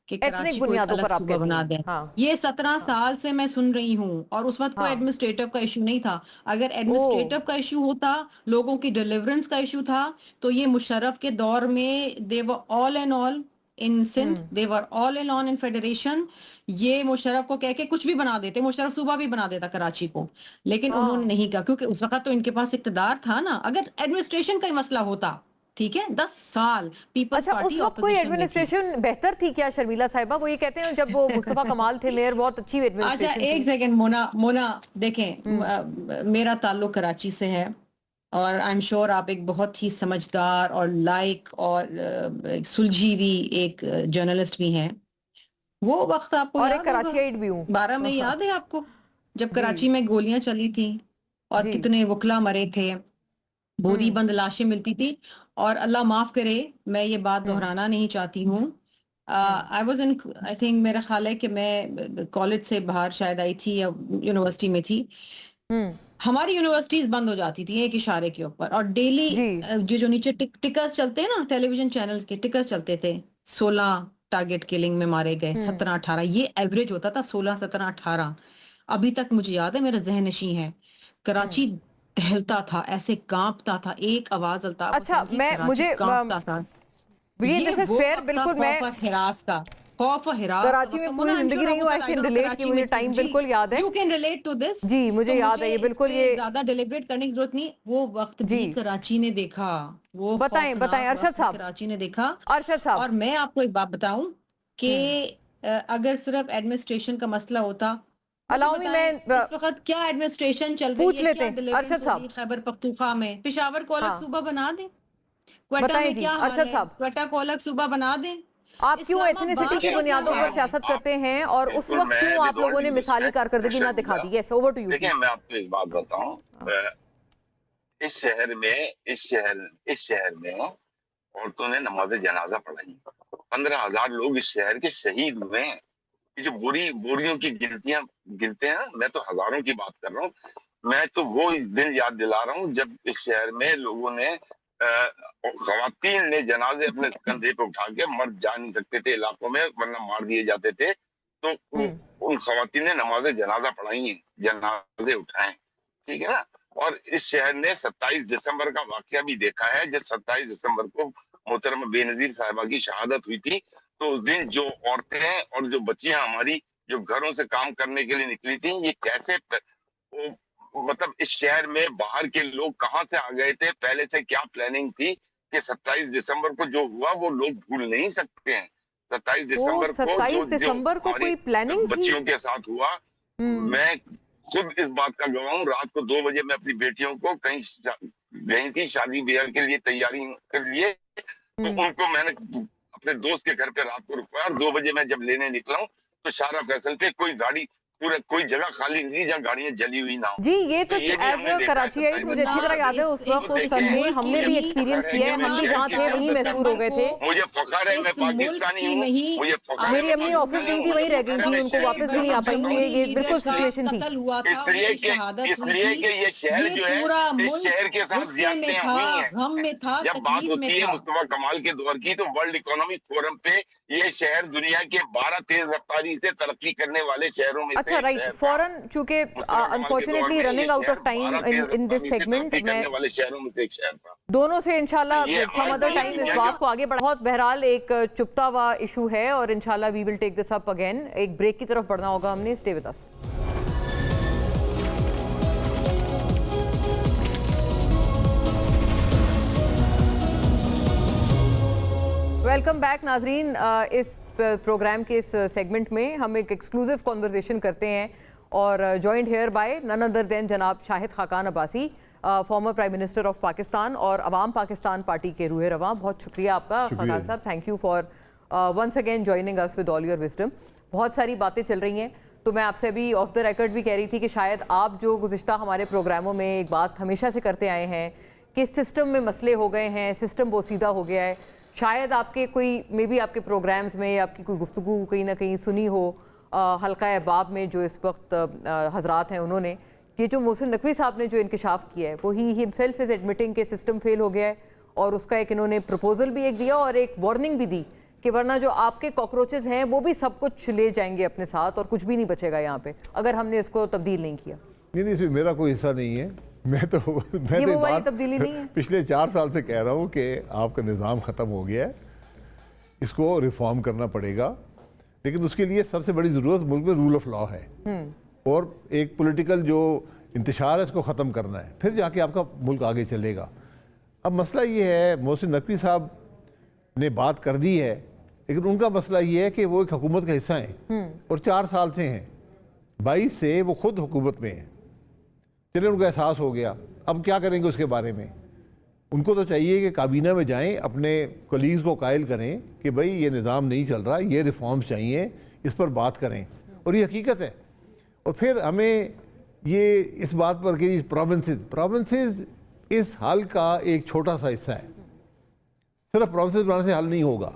कि एथनिक कराची को एक बुनियादों अलग पर आप सूबा कहती बना हैं? दें। हाँ। ये 17 साल से मैं सुन रही हूँ और उस वक्त कोई हाँ। एडमिनिस्ट्रेटिव का इशू नहीं था। अगर ओ। एडमिनिस्ट्रेटिव का इशू होता, लोगों की डिलीवरेंस का इशू था, तो ये मुशर्रफ के दौर में they were all and all in Sindh, they were all and all in federation. ये मुशर्रफ को कह के कुछ भी बना देते, मुशर्रफ सूबा भी बना देता कराची को, लेकिन उन्होंने हाँ। नहीं कहा क्योंकि उस वक्त तो इनके पास इक्तदार था ना। अगर एडमिनिस्ट्रेशन का ही मसला होता, ठीक है, 10 साल पीपल्स अच्छा, पार्टी उस वक्त कोई ऑपोजिशन में थी। एडमिनिस्ट्रेशन बेहतर थी क्या शर्मिला साहिबा? वो ये कहते हैं जब वो मुस्तफा कमाल थे मेयर, बहुत अच्छी अच्छा, एडमिनिस्ट्रेशन एक थी। सेकंड मोना, देखें, मेरा ताल्लुक कराची से है और आई एम श्योर आप एक बहुत ही समझदार और लाइक और एक सुलझी हुई एक जर्नलिस्ट भी हैं। वो वक्त आपको और एक याद होगा, कराचीआइट भी हूँ। 12 में याद है आपको, जब जी। कराची में गोलियां चली थी और जी। कितने वकला मरे थे, बोरी बंद लाशें मिलती थी। और अल्लाह माफ करे, मैं ये बात दोहराना नहीं चाहती हूँ। I was in, I think मेरा ख्याल है कि मैं कॉलेज से बाहर शायद आई थी या यूनिवर्सिटी में थी। हमारी यूनिवर्सिटीज बंद हो जाती थी एक इशारे के ऊपर और डेली जी। जो नीचे टिकर्स चलते हैं ना, टेलीविजन चैनल्स के टिकर्स चलते थे, 16 टारगेट किलिंग में मारे गए, 17-18, ये एवरेज होता था, 16, 17, 18। अभी तक मुझे याद है, मेरा जहन नशीं है। कराची दहलता था, ऐसे कांपता था, एक आवाज अल्ताफ अच्छा, हुसैन की, मैं कराची मुझे कांपता था। ये ये दिस इज वो फेयर, वक्त था बिल्कुल। मैं खौफ और हिरास का, खौफ और हिरास का कराची वक्त था। में पूरी मोना, I'm जिंदगी sure रही आप हूँ, उस आई वक्त कैन आइडल रिलेट की कराची मुझे में थी टाइम जी, बिल्कुल याद है। You can relate to this. जी, मुझे तो याद है ये मुझे इस बिल्कुल। पे ये ज्यादा डेलिब्रेट करने की जरूरत नहीं, वो वक्त जी, भी कराची ने देखा, वो बताएं बताएं खौफनाक अरशद वक्त भी साहब। कराची ने देखा। अरशद साहब। और मैं आपको एक बात बताऊं कि अगर सिर्फ एडमिनिस्ट्रेशन का मसला होता, मुझे अलाउ मी, बताएं मैं इस वक्त क्या एडमिनिस्ट्रेशन चल रही पूछ है, लेते क्या हैं डिलीवरेंस अरशद हो रही है साहब। खैबर पख्तूनख्वा में, पेशावर को अलग हाँ, सूबा बना दें, क्वेटा बताएं में जी क्या हाल अरशद है, साहब। क्वेटा को अलग सूबा बना दें, आप क्यों एथनिसिटी इस्लामाबाद की देखिए, का क्या बुनियादों हाल पर है। सियासत आप करते हैं और उस बिल्कुल, वक्त क्यों मैं आप विद ऑल लोगों ने ड्यू मिसाली रिस्पेक्ट कारकर्दगी ना दिखा दी? यस, ओवर टू यू देखिए, प्लीज। मैं आपको एक बात बताऊं। इस शहर में औरतों ने नमाज जनाजा पढ़ाई। 15,000 लोग इस शहर के शहीद हुए हैं। ये जो बोरियों की गिनतियां गिनते हैं ना, मैं तो हजारों की बात कर रहा हूँ। मैं तो वो दिन याद दिला रहा हूँ जब इस शहर में लोगों ने खवातीन ने जनाजे अपने कंधे पे उठा के, मर्द जा नहीं सकते थे इलाकों में वरना मार दिए जाते थे, तो उन खवातीन ने नमाज जनाजा पढ़ाई है, जनाजे उठाए, ठीक है ना। और इस शहर ने 27 दिसंबर का वाकया भी देखा है, जब 27 दिसंबर को मोहतरमा बेनजीर साहिबा की शहादत हुई थी। तो उस दिन जो औरतें और जो बच्चियां हमारी जो घरों से काम करने के लिए निकली थी, ये कैसे मतलब इस शहर में बाहर के लोग कहां से आ गए थे, पहले से क्या प्लानिंग थी कि 27 दिसंबर को जो हुआ वो लोग भूल नहीं सकते हैं। 27 ओ, दिसंबर को जो 27 जो दिसंबर को हमारी कोई प्लानिंग थी? बच्चियों के साथ हुआ, मैं खुद इस बात का गवाह हूँ। रात को 2 बजे मैं अपनी बेटियों को कहीं गई थी शादी ब्याह के लिए, तैयारी के लिए, तो उनको मैंने अपने दोस्त के घर पे रात को रुकवाया और 2 बजे मैं जब लेने निकला हूँ तो शाहरा फैसल पे कोई गाड़ी पूरे कोई जगह खाली नहीं जहाँ गाड़ियां जली हुई ना हो। जी ये तो ये भी हमने एज देखा है कराचियाई सरकारी मुझे अच्छी तरह याद है, उस वक्त उस सन में हमने भी एक्सपीरियंस किया है, हम भी जहाँ थे वहीं मैसूर हो गए थे। मुझे फख्र है मैं इस मुल्क पाकिस्तानी की हूँ, नहीं, मुझे फख्र है मेरी मैं अम्मी पाकिस्तानी ऑफिस गई थी, हूँ। वहीं रह गई थी, उनको वापस भी नहीं आ पाई, ये बिल्कुल सिचुएशन थी। इसलिए कि ये शहर जो है इस शहर के साथ ज्यादतियां हुई हैं। गम में था, जब बात तकलीफ में होती है था। मुस्तफा कमाल के दौर की तो वर्ल्ड इकोनॉमिक फोरम पे ये शहर दुनिया के 12 तेज रफ्तारी से तरक्की करने वाले शहरों में अच्छा राइट, फॉरन चूंकि unfortunately running out of time in this segment, मैं वाले शहरों में से एक शहर था। दोनों से इंशाल्लाह ये सम आज अदर भी टाइम इस दुनिया बात का- को आगे बढ़ा। बहुत बहरहाल एक चुपता हुआ इशू है और इंशाल्लाह we will take this up again. एक ब्रेक की तरफ बढ़ना होगा हमने, stay with us. Welcome back नाजरीन। इस प्रोग्राम के इस सेगमेंट में हम एक एक्सक्लूसिव कॉन्वर्सेशन करते हैं और joined here by none other than जनाब Shahid Khaqan Abbasi, former prime minister of Pakistan और अवाम पाकिस्तान पार्टी के रूहे रवां। बहुत शुक्रिया आपका खाकान साहब, thank you for once again joining us with all your wisdom. बहुत सारी बातें चल रही हैं, तो मैं आपसे अभी ऑफ द रिकॉर्ड भी कह रही थी कि शायद आप जो गुज़िश्ता हमारे प्रोग्रामों में एक बात हमेशा से करते आए हैं कि सिस्टम में मसले हो गए हैं, सिस्टम बोसीदा हो गया है, शायद आपके कोई मे बी आपके प्रोग्राम्स में आपकी कोई गुफ्तगू कहीं ना कहीं सुनी हो हल्का अहबाब में जो इस वक्त हजरात हैं, उन्होंने ये जो मोहसिन नकवी साहब ने जो इंकशाफ किया है वो ही हिमसेल्फ इज़ एडमिटिंग के सिस्टम फेल हो गया है और उसका एक इन्होंने प्रपोजल भी एक दिया और एक वार्निंग भी दी कि वरना जो आपके कॉकरोचेस हैं वो भी सब कुछ ले जाएंगे अपने साथ और कुछ भी नहीं बचेगा यहाँ पे अगर हमने इसको तब्दील नहीं किया। नहीं, इसमें मेरा कोई हिस्सा नहीं है। मैं तो ये वो वाली तब्दीली नहीं है। पिछले 4 साल से कह रहा हूँ कि आपका निज़ाम ख़त्म हो गया है, इसको रिफॉर्म करना पड़ेगा, लेकिन उसके लिए सबसे बड़ी ज़रूरत मुल्क में रूल ऑफ लॉ है और एक पॉलिटिकल जो इंतशार है इसको ख़त्म करना है, फिर जाके आपका मुल्क आगे चलेगा। अब मसला ये है, मोहसिन नकवी साहब ने बात कर दी है, लेकिन उनका मसला ये है कि वो एक हुकूमत का हिस्सा हैं और 4 साल से हैं, 22 से वो खुद हुकूमत में हैं। चलिए उनको एहसास हो गया, अब क्या करेंगे उसके बारे में? उनको तो चाहिए कि काबीना में जाएं, अपने कलीग्स को कायल करें कि भाई ये निज़ाम नहीं चल रहा, ये रिफॉर्म्स चाहिए, इस पर बात करें और ये हकीकत है। और फिर हमें ये इस बात पर कि प्रोविंसेस इस हल का एक छोटा सा हिस्सा है, सिर्फ प्रोविंसेस बनाने से हल नहीं होगा।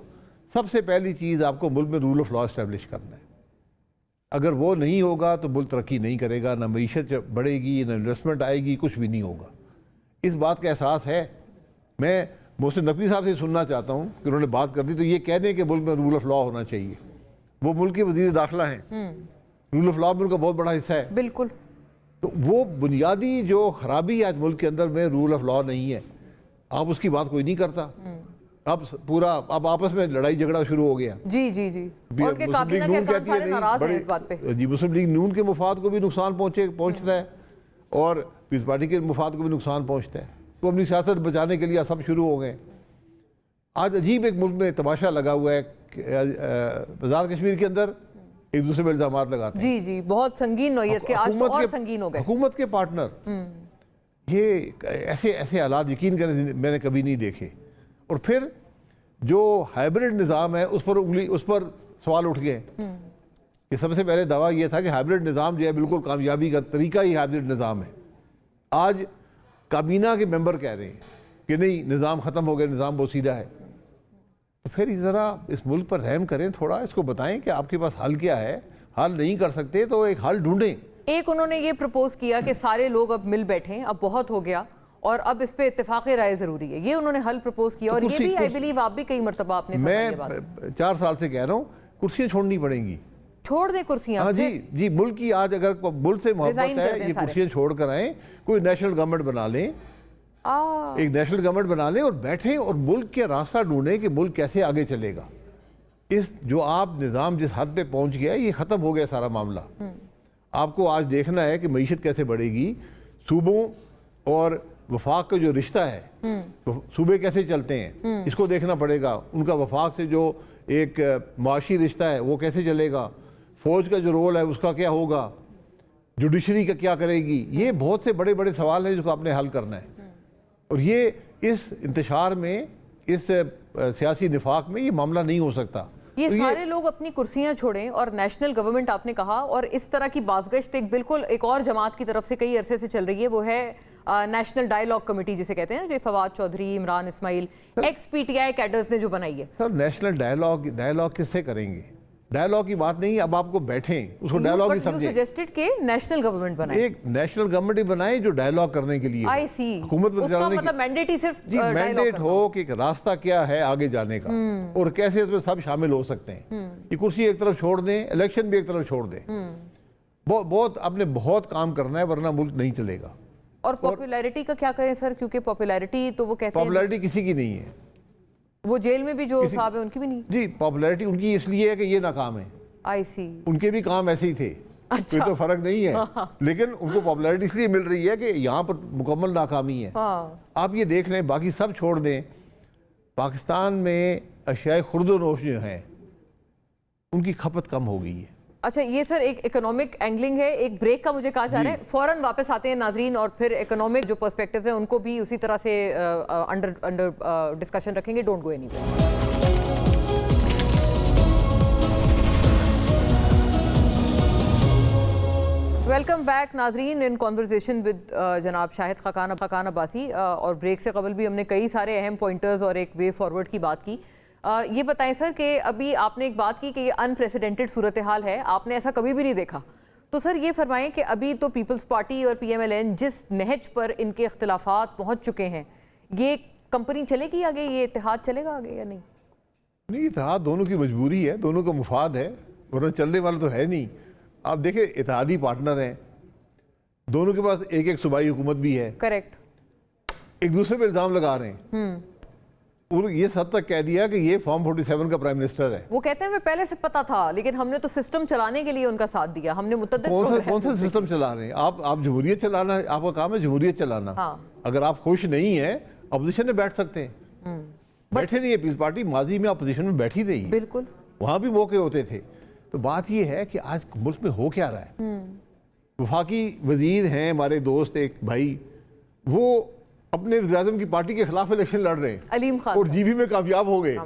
सबसे पहली चीज़ आपको मुल्क में रूल ऑफ लॉ इस्टेब्लिश करना है। अगर वो नहीं होगा तो मुल्क तरक्की नहीं करेगा, ना मईशत बढ़ेगी, ना इन्वेस्टमेंट आएगी, कुछ भी नहीं होगा। इस बात का एहसास है। मैं मोहसिन नकवी साहब से सुनना चाहता हूँ कि उन्होंने बात कर दी तो ये कह दें कि मुल्क में रूल ऑफ लॉ होना चाहिए। वो मुल्क के वज़ीर दाखिला हैं, रूल ऑफ लॉ मुल्क का बहुत बड़ा हिस्सा है। बिल्कुल, तो वो बुनियादी जो खराबी है आज मुल्क के अंदर में रूल ऑफ लॉ नहीं है, आप उसकी बात कोई नहीं करता। अब आपस में लड़ाई झगड़ा शुरू हो गया। जी जी जी, और उनके काबीना के अरकान सारे नाराज हैं इस बात पे। जी, मुस्लिम लीग नून के मुफाद को भी नुकसान पहुंचता है और पीस पार्टी के मुफाद को भी नुकसान पहुंचता है, तो अपनी सियासत बचाने के लिए सब शुरू हो गए। आज अजीब एक मुल्क में तमाशा लगा हुआ है, आज़ाद कश्मीर के अंदर एक दूसरे पर इल्जाम लगाते हैं। जी जी, बहुत संगीन नौयत के, आज तो और संगीन हो गए। हुकूमत के पार्टनर, ये ऐसे हालात यकीन करें मैंने कभी नहीं देखे। और फिर जो हाइब्रिड निज़ाम है उस पर सवाल उठ गए कि सबसे पहले दावा यह था कि हाइब्रिड निज़ाम जो है बिल्कुल कामयाबी का तरीका ही हाइब्रिड निज़ाम है। आज काबीना के मेंबर कह रहे हैं कि नहीं, निज़ाम ख़त्म हो गया, निज़ाम बोसीदा है। तो फिर ज़रा इस मुल्क पर रहम करें, थोड़ा इसको बताएं कि आपके पास हल क्या है। हल नहीं कर सकते तो एक हल ढूंढें। एक उन्होंने ये प्रपोज किया कि सारे लोग अब मिल बैठें, अब बहुत हो गया और अब इस पे इत्तेफाक राय जरूरी है, ये उन्होंने हल प्रपोज किया। और ये भी आई बिलीव आप भी कई मरतबा आपने मैं 4 साल से कह रहा हूँ कुर्सियाँ छोड़नी पड़ेंगी। छोड़ दे कुर्सियाँ। हाँ जी, मुल्क की आज अगर मुल्क से मोहब्बत है, ये कुर्सियाँ छोड़ कर आए, कोई नेशनल गवर्नमेंट बना लें, एक नेशनल गवर्नमेंट बना लें और बैठें और मुल्क के रास्ता ढूंढें कि मुल्क कैसे आगे चलेगा। इस जो आप निज़ाम जिस हद पे पहुंच गया ये ख़त्म हो गया सारा मामला। आपको आज देखना है कि मईशत कैसे बढ़ेगी, सूबों और वफाक का जो रिश्ता है, तो सूबे कैसे चलते हैं इसको देखना पड़ेगा। उनका वफाक से जो एक माशी रिश्ता है वो कैसे चलेगा, फौज का जो रोल है उसका क्या होगा, जुडिशरी का क्या करेगी, ये बहुत से बड़े बड़े सवाल हैं जिसको आपने हल करना है। और ये इस इंतशार में, इस सियासी निफाक में ये मामला नहीं हो सकता। ये तो सारे लोग अपनी कुर्सियां छोड़ें और नेशनल गवर्नमेंट आपने कहा, और इस तरह की बाज़गश्त एक बिल्कुल एक और जमात की तरफ से कई अरसे से चल रही है, वो है नेशनल डायलॉग कमेटी जिसे कहते हैं, जो Fawad Chaudhry, Imran Ismail, ex PTI cadres ने जो बनाई है। सर नेशनल डायलॉग किससे करेंगे? डायलॉग की बात नहीं, अब आपको बैठें उसको डायलॉग ही समझें। सजेस्टेड के नेशनल गवर्नमेंट बनाए, एक नेशनल गवर्नमेंट ही बनाए जो डायलॉग करने के लिए हो। आई सी, हुकूमत को उसका चलाने मतलब की मैंडेट ही सिर्फ जी मैंडेट हो कि एक रास्ता क्या है आगे जाने का और कैसे इसमें सब शामिल हो सकते हैं। ये कुर्सी एक तरफ छोड़ दें, इलेक्शन भी एक तरफ छोड़ दें, बहुत आपने बहुत काम करना है वरना मुल्क नहीं चलेगा। और पॉपुलैरिटी का क्या करें सर, क्योंकि पॉपुलैरिटी तो वो कहते हैं पॉपुलैरिटी किसी की नहीं है, वो जेल में भी जो साहब है उनकी भी नहीं। जी पॉपुलैरिटी उनकी इसलिए है कि ये नाकाम है, आई सी, उनके भी काम ऐसे ही थे, अच्छा। कोई तो फर्क नहीं है, लेकिन उनको पॉपुलैरिटी इसलिए मिल रही है कि यहाँ पर मुकम्मल नाकामी है। हाँ। आप ये देख लें, बाकी सब छोड़ दें, पाकिस्तान में अशियाए खुर्दोनोश जो हैं उनकी खपत कम हो गई है। अच्छा, ये सर एक इकोनॉमिक एंगलिंग है, एक ब्रेक का मुझे कहा जा रहा है, फौरन वापस आते हैं नाजरीन, और फिर इकोनॉमिक जो पर्सपेक्टिव्स हैं उनको भी उसी तरह से अंडर डिस्कशन रखेंगे। Don't go anywhere. Welcome back नाजरीन इन कॉन्वर्जेशन विद जनाब शाहिद खाकान अब्बासी, और ब्रेक से कबल भी हमने कई सारे अहम पॉइंटर्स और एक वे फॉरवर्ड की बात की। ये बताएं सर कि अभी आपने एक बात की कि ये अनप्रेसिडेंटेड सूरत हाल है, आपने ऐसा कभी भी नहीं देखा, तो सर ये फरमाएं कि अभी तो पीपल्स पार्टी और PMLN जिस नहज पर इनके इख्तिलाफात पहुँच चुके हैं, ये कंपनी चलेगी आगे, ये इत्तेहाद चलेगा आगे या नहीं? नहीं, इत्तेहाद दोनों की मजबूरी है, दोनों का मुफाद है, वरना चलने वाला तो है नहीं। आप देखें इत्तेहादी पार्टनर हैं, दोनों के पास एक एक सूबाई हुकूमत भी है, करेक्ट, एक दूसरे पे इल्ज़ाम लगा रहे हैं और ये सद तक कह दिया कि ये फॉर्म 47 का प्राइम मिनिस्टर है। वो कहते हैं मैं पहले से पता था, लेकिन हमने तो सिस्टम चलाने के लिए उनका साथ दिया, हमने मुतअद्दिद कौन सा सिस्टम चला रहे हैं आप? जमहूरियत चलाना, आपका काम है जमहूरियत चलाना। हाँ। अगर आप खुश नहीं है अपोजिशन में बैठ सकते हैं, बैठे नहीं है पीपल्स पार्टी, माजी में अपोजिशन में बैठी रही है, बिल्कुल, वहां भी मौके होते थे। तो बात यह है कि आज मुल्क में हो क्या रहा है। वफाकी वजीर हैं हमारे दोस्त एक भाई, वो अपने वज़ीर-ए-आज़म की पार्टी के खिलाफ इलेक्शन लड़ रहे हैं, अलीम खान, और जीबी में कामयाब हो गए।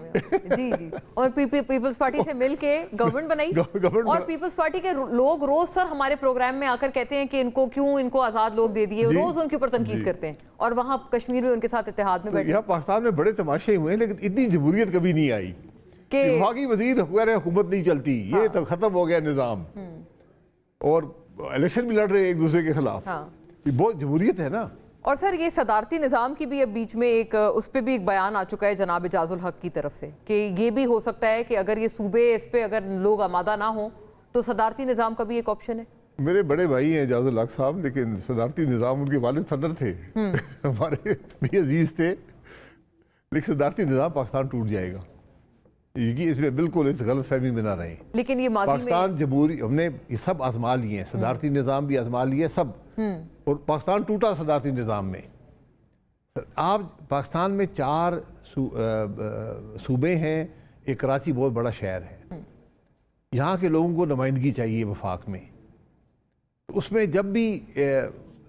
जी जी, और पीपल्स पार्टी से मिलके गवर्नमेंट बनाई, और पीपल्स पार्टी के लोग रोज सर हमारे प्रोग्राम में आकर कहते हैं कि इनको आजाद लोग दे दिए, रोज उनके ऊपर तनकीद करते हैं, और वहाँ कश्मीर में उनके साथ इत्तेहाद में बैठे। यहाँ पाकिस्तान में बड़े तमाशे हुए हैं, लेकिन इतनी जमहूरियत कभी नहीं आई कि वफाकी वजीर हुकूमत नहीं चलती, ये तो खत्म हो गया निज़ाम, और इलेक्शन भी लड़ रहे हैं एक दूसरे के खिलाफ। ये बहुत जमहूरियत है ना। और सर ये सदारती निज़ाम की भी अब बीच में एक उस पर भी एक बयान आ चुका है जनाब इजाजुल हक की तरफ से कि ये भी हो सकता है कि अगर ये सूबे इस पे अगर लोग आमादा ना हो तो सदारती निज़ाम का भी एक ऑप्शन है। मेरे बड़े भाई हैं इजाजुल हक साहब, लेकिन सदारती निज़ाम उनके वालिद सदर थे, हमारे भी अजीज थे, लेकिन सदारती निज़ाम पाकिस्तान टूट जाएगा, इसमें बिल्कुल इस गलत फहमी में ना रहे। लेकिन ये पाकिस्तान जमहूरी हमने ये सब आजमा लिए हैं, सदारती निज़ाम भी आजमा लिए सब, और पाकिस्तान टूटा सदारती निज़ाम में। आप पाकिस्तान में 4 सूबे हैं, एक कराची बहुत बड़ा शहर है, यहाँ के लोगों को नुमाइंदगी चाहिए वफाक में, उसमें जब भी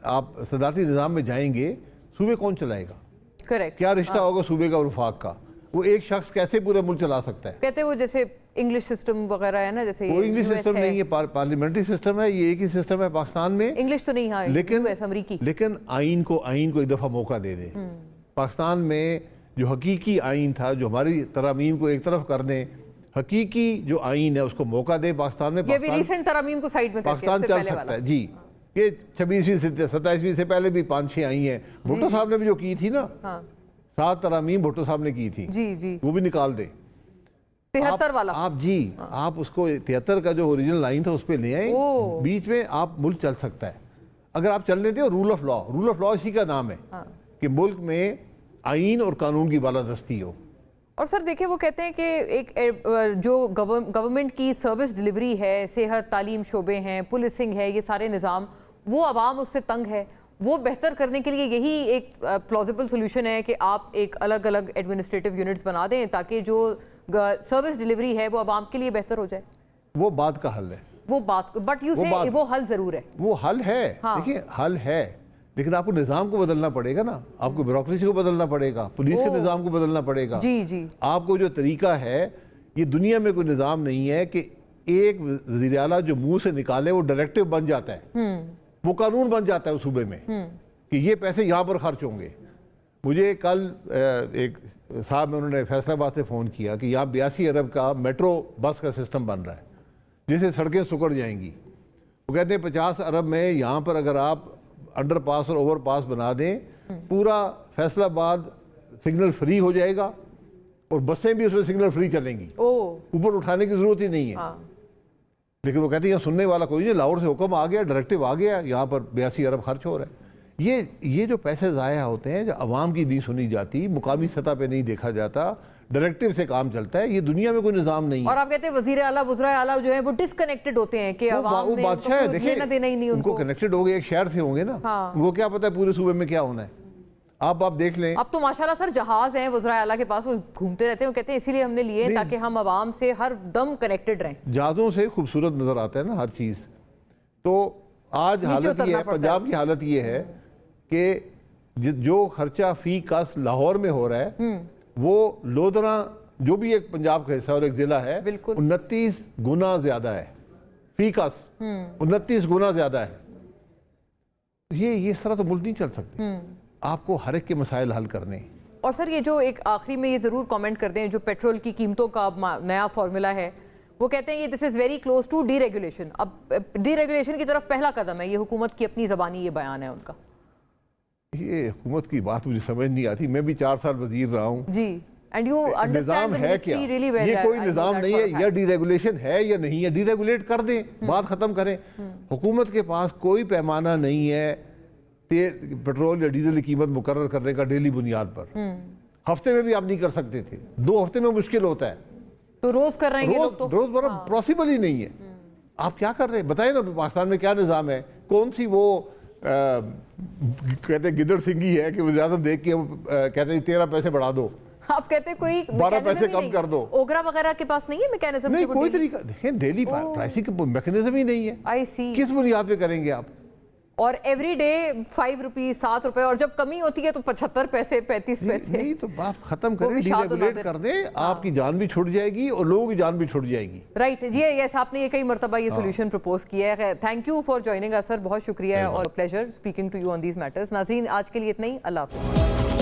आप सदारती निज़ाम में जाएंगे, सूबे कौन चलाएगा? करेक्ट, क्या रिश्ता होगा सूबे का और वफाक का? वो एक शख्स कैसे पूरे मुल्क चला सकता है? कहते हैं वो जैसे इंग्लिश सिस्टम वगैरह है ना, जैसे वो इंग्लिश सिस्टम नहीं है, पार्लियामेंट्री सिस्टम है, ये एक ही सिस्टम है पाकिस्तान में। इंग्लिश तो नहीं, हाँ, लेकिन आइन को एक दफ़ा मौका दे दे। पाकिस्तान में जो हकीकी आइन था, जो हमारी तरामीम को एक तरफ कर दें, हकीकी जो आइन है उसको मौका दे पाकिस्तान में। ये भी रीसेंट तरामीम को साइड में पाकिस्तान चल सकता है जी। ये 26वीं से 27वीं से पहले भी 5-6 आई हैं, भुट्टो साहब ने भी जो की थी ना, 7 तरामीम भुट्टो साहब ने की थी, जी जी, वो भी निकाल दे। 73 वाला आप जी, आप उसको 73 का जो ओरिजिनल लाइन था उस पर ले आए, बीच में आप मुल्क चल सकता है अगर आप चल लेते हो। रूल ऑफ लॉ इसी का नाम है कि मुल्क में आइन और कानून की बालादस्ती हो। और सर देखिए, वो कहते हैं कि एक जो गवर्नमेंट की सर्विस डिलीवरी है, सेहत, तालीम शोबे हैं, पुलिसिंग है, ये सारे निज़ाम, वो आवाम उससे तंग है, वो बेहतर करने के लिए यही एक प्लॉजिबल सोल्यूशन है कि आप एक अलग अलग एडमिनिस्ट्रेटिव यूनिट्स बना दें ताकि जो सर्विस डिलीवरी है वो आवाम के लिए बेहतर हो जाए। वो बात का हल है, वो बात, बट यू से वो हल जरूर है, वो हल है। देखिए हल है, लेकिन आपको निज़ाम को बदलना पड़ेगा ना, आपको ब्यूरोक्रेसी को बदलना पड़ेगा, पुलिस के निज़ाम को बदलना पड़ेगा। जी जी, आपको जो तरीका है ये दुनिया में कोई निज़ाम नहीं है कि एक वज़ीर आला जो मुंह से निकाले वो डायरेक्टिव बन जाता है, वो कानून बन जाता है उस सूबे में कि ये पैसे यहाँ पर खर्च होंगे। मुझे कल एक साहब में उन्होंने फैसलाबाद से फ़ोन किया कि यहाँ 82 अरब का मेट्रो बस का सिस्टम बन रहा है जिससे सड़कें सुकड़ जाएंगी। वो कहते हैं 50 अरब में यहाँ पर अगर आप अंडरपास और ओवरपास बना दें, पूरा फैसलाबाद सिग्नल फ्री हो जाएगा और बसें भी उसमें सिग्नल फ्री चलेंगी, ऊपर उठाने की ज़रूरत ही नहीं है। लेकिन वो कहते हैं यहाँ सुनने वाला कोई नहीं, लाहौर से हुक्म आ गया, डायरेक्टिव आ गया, यहाँ पर 82 अरब खर्च हो रहा है। ये जो पैसे ज़ाया होते हैं, जो अवाम की नहीं सुनी जाती, मुकामी सतह पे नहीं देखा जाता, डायरेक्टिव से काम चलता है, ये दुनिया में कोई निज़ाम नहीं है। और आप कहते हैं वज़ीर आला वज़राए आला जो है वो डिस्कनेक्टेड होते हैं कि अवाम वो ने बादशाह है, देखिए लेना देना ही नहीं उनको कनेक्टेड हो गए, एक शहर से होंगे ना, उनको क्या पता है पूरे सूबे में क्या होना है। आप देख लें, अब तो माशाल्लाह सर जहाज हैं वज़राए आला के पास, वो घूमते रहते हैं, वो कहते हैं इसीलिए हमने लिए ताकि हम अवाम से हर दम कनेक्टेड रहें। जहाज़ों से खूबसूरत नज़र आता है ना हर चीज़। तो आज हालत ये है, पंजाब की हालत ये है कि जो खर्चा फी कस लाहौर में हो रहा है वो लोधरा जो भी एक पंजाब का हिस्सा और एक जिला है 29 गुना ज्यादा है, फी कस 29 गुना ज्यादा है। ये इस तरह तो मुल्क नहीं चल सकते, आपको हर एक के मसाइल हल करने। और सर ये जो एक आखिरी में ये ज़रूर कमेंट कर दें, जो पेट्रोल की कीमतों का नया फार्मूला है, वो कहते हैं ये this is very close to deregulation. अब डीरेगुलेशन की तरफ पहला कदम है, ये हुकूमत की अपनी ज़बानी ये बयान है उनका। ये हुकूमत की बात मुझे समझ नहीं आती, मैं भी 4 साल वजीर रहा हूँ जी, एंड यू निज़ाम है क्या? ये कोई निज़ाम नहीं है, या डीरेगुलेशन है या नहीं है, डीरेगुलेट कर दें, बात ख़त्म करें। हुकूमत के पास कोई पैमाना नहीं है पेट्रोल या डीजल की कीमत मुकर्रर करने का डेली बुनियाद पर। हफ्ते में भी आप नहीं कर सकते थे, 2 हफ्ते में मुश्किल होता है, तो रोज कर रहे हैं लोग, तो रोज बड़ा पॉसिबल ही नहीं है। आप क्या कर रहे हैं बताइए ना, पाकिस्तान में क्या निज़ाम है? कौन सी वो कहते हैं गिदड़ सिंगी है कि वज़ीर-ए-आज़म देख के कहते हैं 13 पैसे बढ़ा दो, आप कहते हैं कोई 12 पैसे कम कर दो। ओगरा वगैरह के पास नहीं है मैकेनिज्म? नहीं, कोई तरीका देखें, डेली प्राइसिंग का मैकेनिज्म ही नहीं है। आई सी, किस बुनियाद पे करेंगे आप? और एवरी डे 5 रुपीज 7 रुपए, और जब कमी होती है तो 75 पैसे 35 पैसे। नहीं तो आप खत्म करें, डीरेगुलेट कर दें, आपकी जान भी छूट जाएगी और लोगों की जान भी छूट जाएगी। राइट जी, यस, आपने ये कई मरतबा ये सोल्यूशन प्रपोज किया है। Thank you for joining us sir, बहुत शुक्रिया और pleasure speaking to you on these matters. नाज़रीन आज के लिए इतना ही, अल्लाह हाफ़िज़।